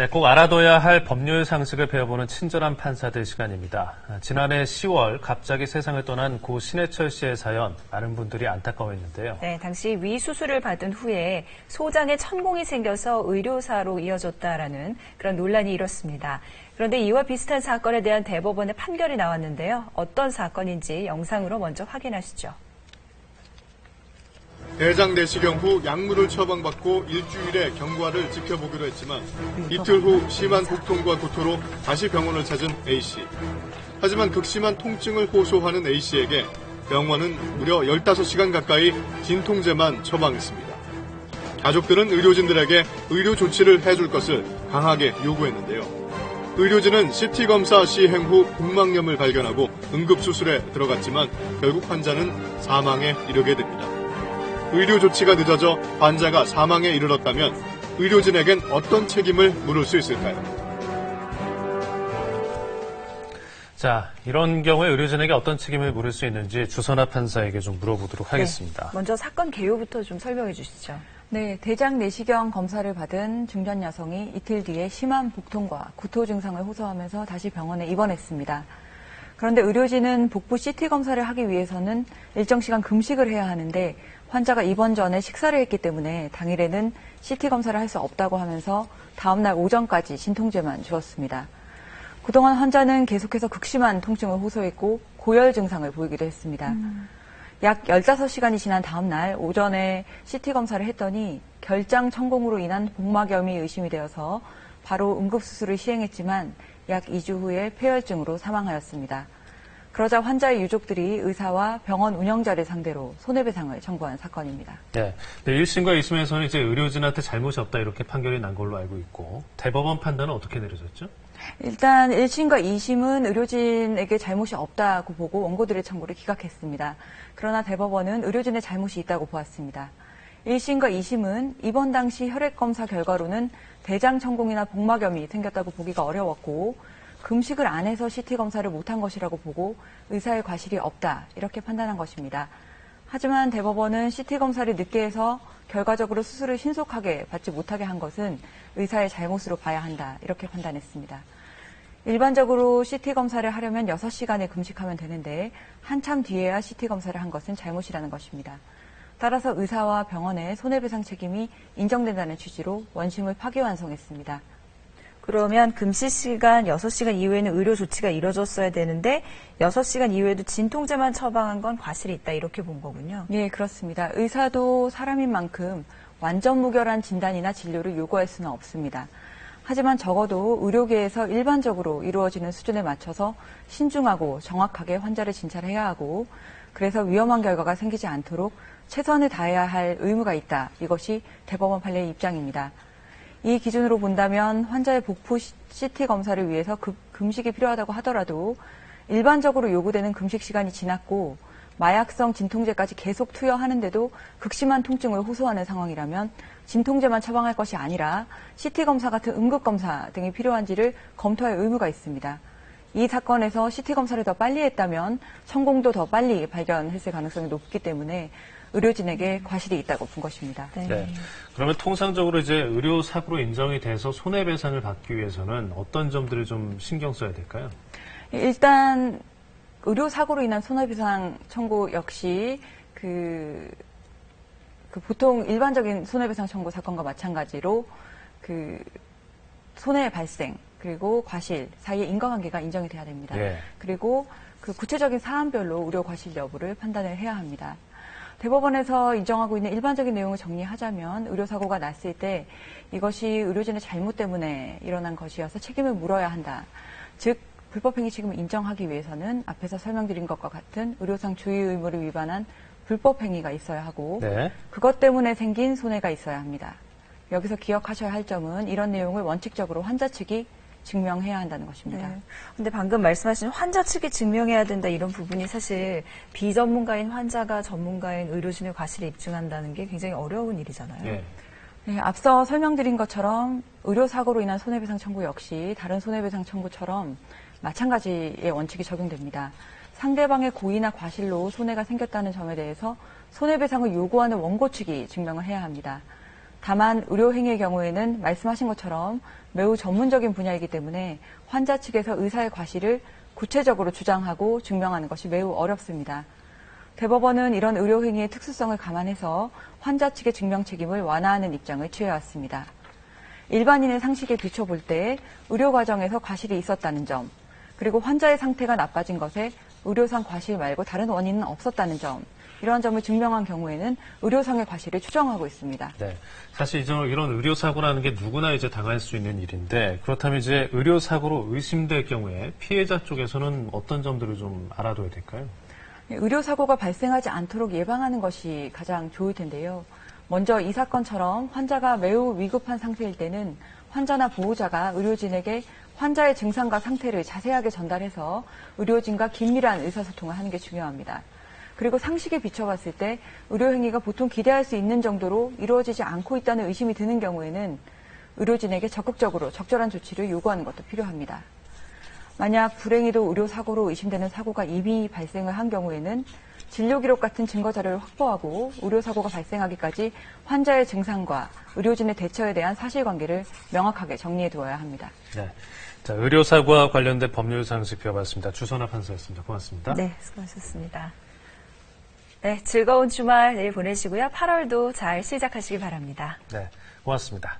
네, 꼭 알아둬야 할 법률 상식을 배워보는 친절한 판사들 시간입니다. 지난해 10월 갑자기 세상을 떠난 고 신해철 씨의 사연, 많은 분들이 안타까워했는데요. 네, 당시 위 수술을 받은 후에 소장에 천공이 생겨서 의료사로 이어졌다라는 그런 논란이 일었습니다. 그런데 이와 비슷한 사건에 대한 대법원의 판결이 나왔는데요. 어떤 사건인지 영상으로 먼저 확인하시죠. 대장 내시경 후 약물을 처방받고 일주일의 경과를 지켜보기로 했지만 이틀 후 심한 복통과 구토로 다시 병원을 찾은 A씨. 하지만 극심한 통증을 호소하는 A씨에게 병원은 무려 15시간 가까이 진통제만 처방했습니다. 가족들은 의료진들에게 의료 조치를 해줄 것을 강하게 요구했는데요. 의료진은 CT검사 시행 후 복막염을 발견하고 응급수술에 들어갔지만 결국 환자는 사망에 이르게 됩니다. 의료 조치가 늦어져 환자가 사망에 이르렀다면 의료진에겐 어떤 책임을 물을 수 있을까요? 자, 이런 경우에 의료진에게 어떤 책임을 물을 수 있는지 주선아 판사에게 좀 물어보도록 하겠습니다. 네, 먼저 사건 개요부터 좀 설명해 주시죠. 네, 대장 내시경 검사를 받은 중년 여성이 이틀 뒤에 심한 복통과 구토 증상을 호소하면서 다시 병원에 입원했습니다. 그런데 의료진은 복부 CT 검사를 하기 위해서는 일정 시간 금식을 해야 하는데 환자가 입원 전에 식사를 했기 때문에 당일에는 CT 검사를 할 수 없다고 하면서 다음날 오전까지 진통제만 주었습니다. 그동안 환자는 계속해서 극심한 통증을 호소했고 고열 증상을 보이기도 했습니다. 약 15시간이 지난 다음날 오전에 CT 검사를 했더니 결장 천공으로 인한 복막염이 의심이 되어서 바로 응급수술을 시행했지만 약 2주 후에 폐혈증으로 사망하였습니다. 그러자 환자의 유족들이 의사와 병원 운영자를 상대로 손해배상을 청구한 사건입니다. 네, 1심과 2심에서는 이제 의료진한테 잘못이 없다 이렇게 판결이 난 걸로 알고 있고 대법원 판단은 어떻게 내려졌죠? 일단 1심과 2심은 의료진에게 잘못이 없다고 보고 원고들의 청구를 기각했습니다. 그러나 대법원은 의료진의 잘못이 있다고 보았습니다. 1심과 2심은 입원 당시 혈액검사 결과로는 대장 천공이나 복막염이 생겼다고 보기가 어려웠고 금식을 안 해서 CT 검사를 못한 것이라고 보고 의사의 과실이 없다 이렇게 판단한 것입니다. 하지만 대법원은 CT 검사를 늦게 해서 결과적으로 수술을 신속하게 받지 못하게 한 것은 의사의 잘못으로 봐야 한다 이렇게 판단했습니다. 일반적으로 CT 검사를 하려면 6시간을 금식하면 되는데 한참 뒤에야 CT 검사를 한 것은 잘못이라는 것입니다. 따라서 의사와 병원의 손해배상 책임이 인정된다는 취지로 원심을 파기환송했습니다. 그러면 금식 시간 6시간 이후에는 의료 조치가 이뤄졌어야 되는데 6시간 이후에도 진통제만 처방한 건 과실이 있다 이렇게 본 거군요. 네, 그렇습니다. 의사도 사람인 만큼 완전 무결한 진단이나 진료를 요구할 수는 없습니다. 하지만 적어도 의료계에서 일반적으로 이루어지는 수준에 맞춰서 신중하고 정확하게 환자를 진찰해야 하고 그래서 위험한 결과가 생기지 않도록 최선을 다해야 할 의무가 있다. 이것이 대법원 판례의 입장입니다. 이 기준으로 본다면 환자의 복부 CT 검사를 위해서 금식이 필요하다고 하더라도 일반적으로 요구되는 금식 시간이 지났고 마약성 진통제까지 계속 투여하는데도 극심한 통증을 호소하는 상황이라면 진통제만 처방할 것이 아니라 CT 검사 같은 응급검사 등이 필요한지를 검토할 의무가 있습니다. 이 사건에서 CT 검사를 더 빨리 했다면 천공도 더 빨리 발견했을 가능성이 높기 때문에 의료진에게 과실이 있다고 본 것입니다. 네. 그러면 통상적으로 이제 의료 사고로 인정이 돼서 손해배상을 받기 위해서는 어떤 점들을 좀 신경 써야 될까요? 일단 의료 사고로 인한 손해배상 청구 역시 보통 일반적인 손해배상 청구 사건과 마찬가지로 손해 발생 그리고 과실 사이의 인과관계가 인정이 돼야 됩니다. 예. 그리고 구체적인 사안별로 의료 과실 여부를 판단을 해야 합니다. 대법원에서 인정하고 있는 일반적인 내용을 정리하자면 의료사고가 났을 때 이것이 의료진의 잘못 때문에 일어난 것이어서 책임을 물어야 한다. 즉 불법행위 책임을 인정하기 위해서는 앞에서 설명드린 것과 같은 의료상 주의 의무를 위반한 불법행위가 있어야 하고 네. 그것 때문에 생긴 손해가 있어야 합니다. 여기서 기억하셔야 할 점은 이런 내용을 원칙적으로 환자 측이 증명해야 한다는 것입니다. 그런데 방금 말씀하신 환자 측이 증명해야 된다 이런 부분이 사실 비전문가인 환자가 전문가인 의료진의 과실을 입증한다는 게 굉장히 어려운 일이잖아요. 예. 네, 앞서 설명드린 것처럼 의료사고로 인한 손해배상 청구 역시 다른 손해배상 청구처럼 마찬가지의 원칙이 적용됩니다. 상대방의 고의나 과실로 손해가 생겼다는 점에 대해서 손해배상을 요구하는 원고 측이 증명을 해야 합니다. 다만 의료행위의 경우에는 말씀하신 것처럼 매우 전문적인 분야이기 때문에 환자 측에서 의사의 과실을 구체적으로 주장하고 증명하는 것이 매우 어렵습니다. 대법원은 이런 의료행위의 특수성을 감안해서 환자 측의 증명 책임을 완화하는 입장을 취해왔습니다. 일반인의 상식에 비춰볼 때 의료 과정에서 과실이 있었다는 점, 그리고 환자의 상태가 나빠진 것에 의료상 과실 말고 다른 원인은 없었다는 점, 이러한 점을 증명한 경우에는 의료상의 과실을 추정하고 있습니다. 네. 사실 이런 의료사고라는 게 누구나 이제 당할 수 있는 일인데, 그렇다면 이제 의료사고로 의심될 경우에 피해자 쪽에서는 어떤 점들을 좀 알아둬야 될까요? 의료사고가 발생하지 않도록 예방하는 것이 가장 좋을 텐데요. 먼저 이 사건처럼 환자가 매우 위급한 상태일 때는 환자나 보호자가 의료진에게 환자의 증상과 상태를 자세하게 전달해서 의료진과 긴밀한 의사소통을 하는 게 중요합니다. 그리고 상식에 비춰봤을 때 의료행위가 보통 기대할 수 있는 정도로 이루어지지 않고 있다는 의심이 드는 경우에는 의료진에게 적극적으로 적절한 조치를 요구하는 것도 필요합니다. 만약 불행히도 의료사고로 의심되는 사고가 이미 발생을 한 경우에는 진료기록 같은 증거자료를 확보하고 의료사고가 발생하기까지 환자의 증상과 의료진의 대처에 대한 사실관계를 명확하게 정리해 두어야 합니다. 네. 자, 의료사고와 관련된 법률 상식 배워봤습니다. 주선아 판사였습니다. 고맙습니다. 네, 수고하셨습니다. 네, 즐거운 주말 내일 보내시고요. 8월도 잘 시작하시기 바랍니다. 네, 고맙습니다.